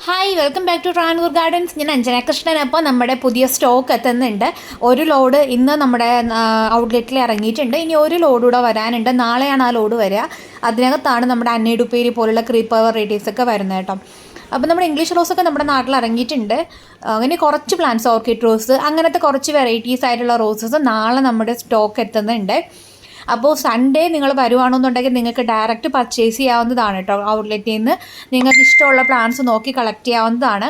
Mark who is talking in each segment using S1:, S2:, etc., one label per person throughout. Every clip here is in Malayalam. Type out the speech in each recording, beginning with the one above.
S1: Hi, welcome back to Travancore gardens. ഞാൻ അഞ്ജന കൃഷ്ണൻ. അപ്പോൾ നമ്മുടെ പുതിയ സ്റ്റോക്ക് എത്തുന്നുണ്ട്. ഒരു ലോഡ് ഇന്ന് നമ്മുടെ ഔട്ട്ലെറ്റിൽ ഇറങ്ങിയിട്ടുണ്ട്. ഇനി ഒരു ലോഡ് കൂടെ വരാനുണ്ട്. നാളെയാണ് ആ ലോഡ് വരിക. അതിനകത്താണ് നമ്മുടെ അന്നേടുപ്പേരി പോലുള്ള ക്രീപ്പർ വെറൈറ്റീസ് ഒക്കെ വരുന്നത് കേട്ടോ. അപ്പോൾ നമ്മുടെ ഇംഗ്ലീഷ് റോസൊക്കെ നമ്മുടെ നാട്ടിൽ ഇറങ്ങിയിട്ടുണ്ട്. അങ്ങനെ കുറച്ച് പ്ലാന്റ്സ്, ഓർക്കിഡ് റോസ്, അങ്ങനത്തെ കുറച്ച് വെറൈറ്റീസ് ആയിട്ടുള്ള റോസസ് നാളെ നമ്മുടെ സ്റ്റോക്ക് എത്തുന്നുണ്ട്. അപ്പോൾ സൺഡേ നിങ്ങൾ വരുവാണെന്നുണ്ടെങ്കിൽ നിങ്ങൾക്ക് ഡയറക്റ്റ് പർച്ചേസ് ചെയ്യാവുന്നതാണ് കേട്ടോ. ഔട്ട്ലെറ്റിൽ നിന്ന് നിങ്ങൾക്ക് ഇഷ്ടമുള്ള പ്ലാൻസ് നോക്കി കളക്ട് ചെയ്യാവുന്നതാണ്.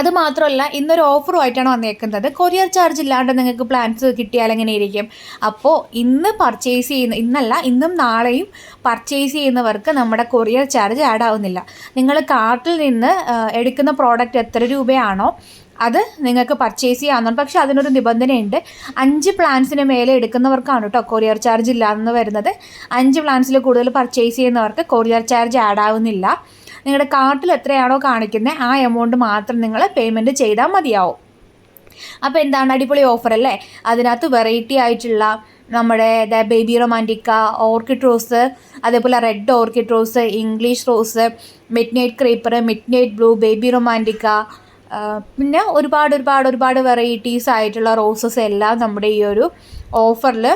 S1: അതുമാത്രമല്ല, ഇന്നൊരു ഓഫറുമായിട്ടാണ് വന്നേക്കുന്നത്. കൊറിയർ ചാർജ് ഇല്ലാണ്ട് നിങ്ങൾക്ക് പ്ലാൻസ് കിട്ടിയാൽ എങ്ങനെ ഇരിക്കും? അപ്പോൾ ഇന്നും നാളെയും പർച്ചേസ് ചെയ്യുന്നവർക്ക് നമ്മുടെ കൊറിയർ ചാർജ് ആഡ് ആവുന്നില്ല. നിങ്ങൾ കാർട്ടിൽ നിന്ന് എടുക്കുന്ന പ്രോഡക്റ്റ് എത്ര രൂപയാണോ അത് നിങ്ങൾക്ക് പർച്ചേസ് ചെയ്യാവുന്നതാണ്. പക്ഷേ അതിനൊരു നിബന്ധനയുണ്ട്. 5 പ്ലാൻസിന് മേലെ എടുക്കുന്നവർക്കാണ് കേട്ടോ കൊറിയർ ചാർജ് ഇല്ലാന്ന് വരുന്നത്. 5 പ്ലാൻസിൽ കൂടുതൽ പർച്ചേസ് ചെയ്യുന്നവർക്ക് കൊറിയർ ചാർജ് ആഡ് ആവുന്നില്ല. നിങ്ങളുടെ കാർട്ടിൽ എത്രയാണോ കാണിക്കുന്നത് ആ എമൗണ്ട് മാത്രം നിങ്ങൾ പേയ്മെൻറ്റ് ചെയ്താൽ മതിയാവും. അപ്പോൾ എന്താണ് അടിപൊളി ഓഫർ അല്ലേ? അതിനകത്ത് വെറൈറ്റി ആയിട്ടുള്ള നമ്മുടെ ബേബി റൊമാൻറ്റിക്ക, ഓർക്കിഡ് റോസ്, അതേപോലെ red orchid rose, English rose, midnight creeper, midnight blue, baby romantica, പിന്നെ ഒരുപാട് വെറൈറ്റീസ് ആയിട്ടുള്ള റോസസ് എല്ലാം നമ്മുടെ ഈ ഒരു ഓഫറിൽ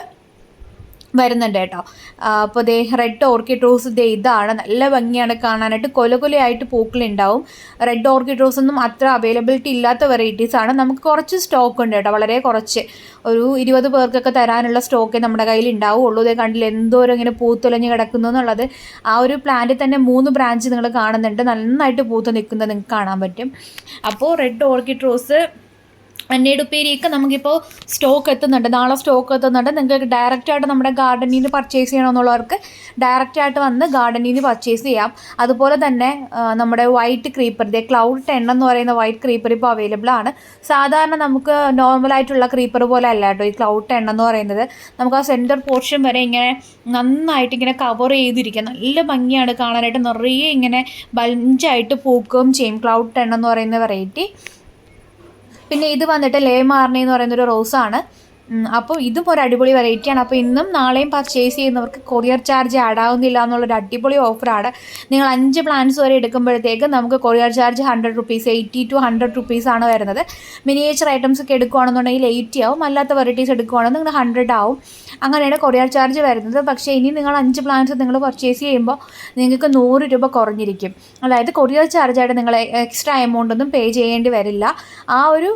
S1: വരുന്നുണ്ട് കേട്ടോ. അപ്പോൾ റെഡ് ഓർക്കിഡ് റോസ് ഇതാണ്. നല്ല ഭംഗിയാണ് കാണാനായിട്ട്. കൊലകൊലയായിട്ട് പൂക്കളുണ്ടാവും. റെഡ് ഓർക്കിഡ് റോസ് ഒന്നും അത്ര അവൈലബിലിറ്റി ഇല്ലാത്ത വെറൈറ്റീസാണ്. നമുക്ക് കുറച്ച് സ്റ്റോക്ക് ഉണ്ട് കേട്ടോ, വളരെ കുറച്ച്. ഒരു 20 പേർക്കൊക്കെ തരാനുള്ള സ്റ്റോക്കേ നമ്മുടെ കയ്യിൽ ഉണ്ടാവുള്ളൂ. ഇതേ കണ്ടില്ല എന്തോരം ഇങ്ങനെ പൂത്തുലഞ്ഞ് കിടക്കുന്നു എന്നുള്ളത്. ആ ഒരു പ്ലാന്റിൽ തന്നെ 3 ബ്രാഞ്ച് നിങ്ങൾ കാണുന്നുണ്ട്. നന്നായിട്ട് പൂത്ത് നിൽക്കുന്നത് നിങ്ങൾക്ക് കാണാൻ പറ്റും. അപ്പോൾ റെഡ് ഓർക്കിഡ് റോസ്, അന്നേടുപ്പേരിയൊക്കെ നമുക്കിപ്പോൾ സ്റ്റോക്ക് എത്തുന്നുണ്ട്. നാളെ സ്റ്റോക്ക് എത്തുന്നുണ്ട്. നിങ്ങൾക്ക് ഡയറക്റ്റായിട്ട് നമ്മുടെ ഗാർഡനിൽ നിന്ന് പർച്ചേസ് ചെയ്യണമെന്നുള്ളവർക്ക് ഡയറക്റ്റായിട്ട് വന്ന് ഗാർഡനിൽ നിന്ന് പർച്ചേസ് ചെയ്യാം. അതുപോലെ തന്നെ നമ്മുടെ വൈറ്റ് ക്രീപ്പർ, ക്ലൗഡ് 10 എന്ന് പറയുന്ന വൈറ്റ് ക്രീപ്പർ ഇപ്പോൾ അവൈലബിൾ ആണ്. സാധാരണ നമുക്ക് നോർമലായിട്ടുള്ള ക്രീപ്പർ പോലെ അല്ല കേട്ടോ ഈ ക്ലൗഡ് 10 എന്ന് പറയുന്നത്. നമുക്ക് ആ സെൻറ്റർ പോർഷൻ വരെ ഇങ്ങനെ നന്നായിട്ട് ഇങ്ങനെ കവർ ചെയ്തിരിക്കുക. നല്ല ഭംഗിയാണ് കാണാനായിട്ട്. നിറയെ ഇങ്ങനെ ബഞ്ചായിട്ട് പൂക്കുകയും ചെയ്യും ക്ലൗഡ് 10 എന്ന് പറയുന്ന വെറൈറ്റി. പിന്നെ ഇത് വന്നിട്ട് ലേ മാർണി എന്ന് പറയുന്നൊരു റോസാണ്. അപ്പോൾ ഇതും ഒരു അടിപൊളി വെറൈറ്റിയാണ്. അപ്പോൾ ഇന്നും നാളെയും പർച്ചേസ് ചെയ്യുന്നവർക്ക് കൊറിയർ ചാർജ് ആഡ് ആവുന്നില്ല എന്നുള്ളൊരു അടിപൊളി ഓഫറാണ്. നിങ്ങൾ 5 പ്ലാൻസ് വരെ എടുക്കുമ്പോഴത്തേക്ക് നമുക്ക് കൊറിയർ ചാർജ് 100 റുപ്പീസ്, 80 to 100 റുപ്പീസാണ് വരുന്നത്. മിനിയേച്ചർ ഐറ്റംസ് ഒക്കെ എടുക്കുകയാണെന്നുണ്ടെങ്കിൽ 80 ആവും. അല്ലാത്ത വെറൈറ്റീസ് എടുക്കുകയാണെങ്കിൽ നിങ്ങൾ 100 ആവും. അങ്ങനെയാണ് കൊറിയർ ചാർജ് വരുന്നത്. പക്ഷേ ഇനി നിങ്ങൾ 5 പ്ലാൻസ് നിങ്ങൾ പർച്ചേസ് ചെയ്യുമ്പോൾ നിങ്ങൾക്ക് 100 രൂപ കുറഞ്ഞിരിക്കും. അതായത് കൊറിയർ ചാർജായിട്ട് നിങ്ങൾ എക്സ്ട്രാ എമൗണ്ട് ഒന്നും പേ ചെയ്യേണ്ടി വരില്ല. ആ ഒരു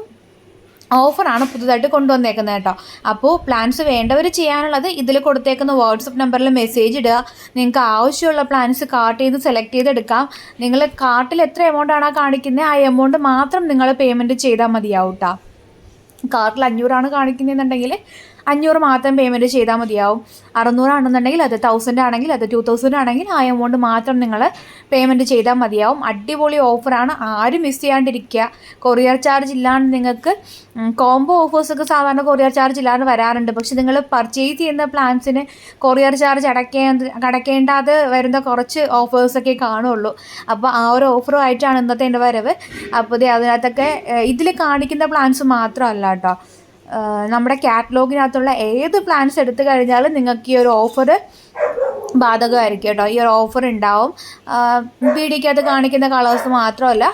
S1: ഓഫറാണ് പുതുതായിട്ട് കൊണ്ടുവന്നേക്കുന്നത് കേട്ടോ. അപ്പോൾ പ്ലാൻസ് വേണ്ടവർ ചെയ്യാനുള്ളത് ഇതിൽ കൊടുത്തേക്കുന്ന വാട്സപ്പ് നമ്പറിൽ മെസ്സേജ് ഇടുക. നിങ്ങൾക്ക് ആവശ്യമുള്ള പ്ലാൻസ് കാർട്ട് ചെയ്ത് സെലക്ട് ചെയ്തെടുക്കാം. നിങ്ങൾ കാർട്ടിൽ എത്ര എമൗണ്ടാണോ കാണിക്കുന്നത് ആ എമൗണ്ട് മാത്രം നിങ്ങൾ പേയ്മെൻറ്റ് ചെയ്താൽ മതിയാവും കേട്ടോ. കാർട്ടിൽ 500 കാണിക്കുന്നതെന്നുണ്ടെങ്കിൽ 500 മാത്രം പേയ്മെൻറ്റ് ചെയ്താൽ മതിയാവും. 600 ആണെന്നുണ്ടെങ്കിൽ അത് 1000 ആണെങ്കിൽ അത് 2000 ആണെങ്കിൽ ആ എമൗണ്ട് മാത്രം നിങ്ങൾ പേയ്മെൻറ്റ് ചെയ്താൽ മതിയാവും. അടിപൊളി ഓഫറാണ്. ആരും മിസ് ചെയ്യാണ്ടിരിക്കുക. കൊറിയർ ചാർജ് ഇല്ലാണ്ട് നിങ്ങൾക്ക് കോംബോ ഓഫേഴ്സൊക്കെ സാധാരണ കൊറിയർ ചാർജ് ഇല്ലാണ്ട് വരാറുണ്ട്. പക്ഷെ നിങ്ങൾ പർച്ചേസ് ചെയ്യുന്ന പ്ലാൻസിന് കൊറിയർ ചാർജ് അടയ്ക്കേണ്ടാതെ വരുന്ന കുറച്ച് ഓഫേഴ്സൊക്കെ കാണുള്ളൂ. അപ്പോൾ ആ ഒരു ഓഫറുമായിട്ടാണ് ഇന്നത്തെ എൻ്റെ വരവ്. അപ്പോൾ അതിനകത്തൊക്കെ ഇതിൽ കാണിക്കുന്ന പ്ലാൻസ് മാത്രമല്ല കേട്ടോ, നമ്മുടെ കാറ്റലോഗിനകത്തുള്ള ഏത് പ്ലാൻസ് എടുത്തു കഴിഞ്ഞാലും നിങ്ങൾക്ക് ഈ ഒരു ഓഫർ ബാധകമായിരിക്കും കേട്ടോ. ഈ ഒരു ഓഫർ ഉണ്ടാവും. വീഡിയോക്കകത്ത് കാണിക്കുന്ന കളേഴ്സ് മാത്രമല്ല,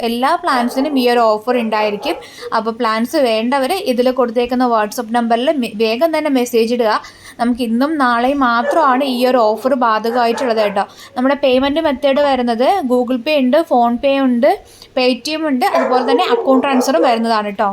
S1: എല്ലാ പ്ലാൻസിനും ഈ ഒരു ഓഫർ ഉണ്ടായിരിക്കും. അപ്പോൾ പ്ലാൻസ് വേണ്ടവർ ഇതിൽ കൊടുത്തേക്കുന്ന വാട്സപ്പ് നമ്പറിൽ വേഗം തന്നെ മെസ്സേജ് ഇടുക. നമുക്ക് ഇന്നും നാളെയും മാത്രമാണ് ഈ ഒരു ഓഫർ ബാധകമായിട്ടുള്ളത് കേട്ടോ. നമ്മുടെ പേയ്മെൻറ്റ് മെത്തേഡ് വരുന്നത് ഗൂഗിൾ പേ ഉണ്ട്, ഫോൺ പേ ഉണ്ട്, പേടിഎം ഉണ്ട്, അതുപോലെ തന്നെ അക്കൗണ്ട് ട്രാൻസ്ഫറും വരുന്നതാണ് കേട്ടോ.